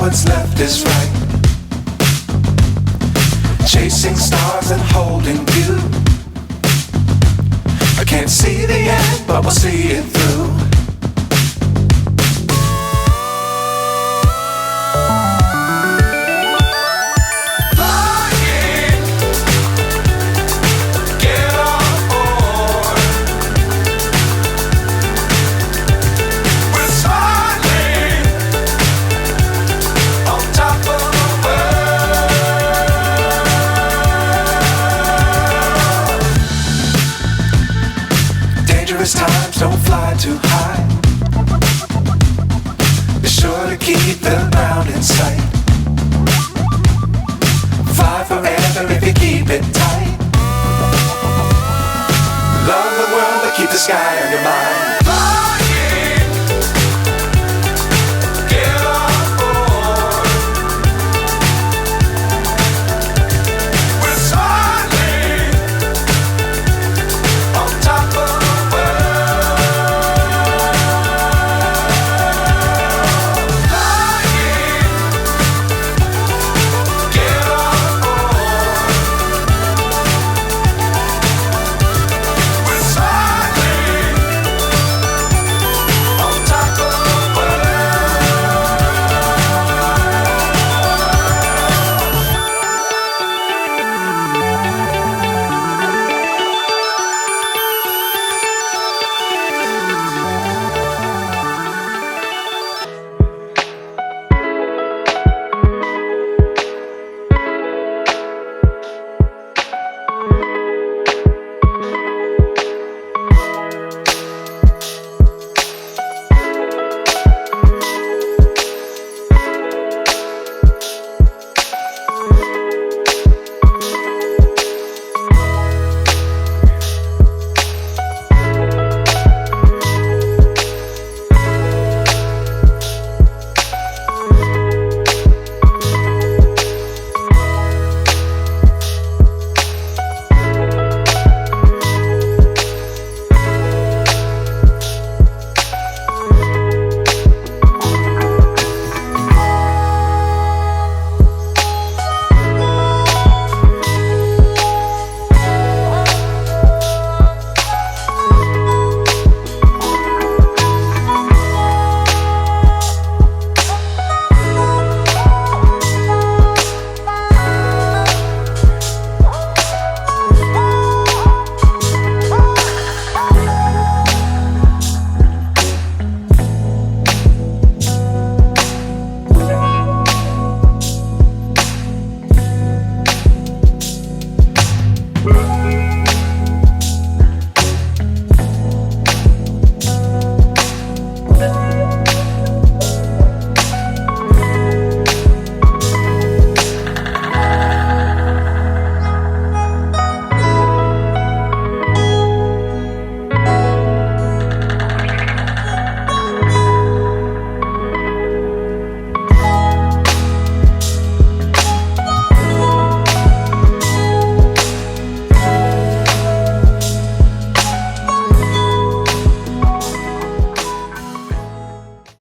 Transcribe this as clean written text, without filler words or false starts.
what's left is right. Chasing stars and holding you. I can't see the end, but we'll see it through. Times don't fly too high. Be sure to keep the ground in sight. Fly forever if you keep it tight. Love the world but keep the sky on your mind.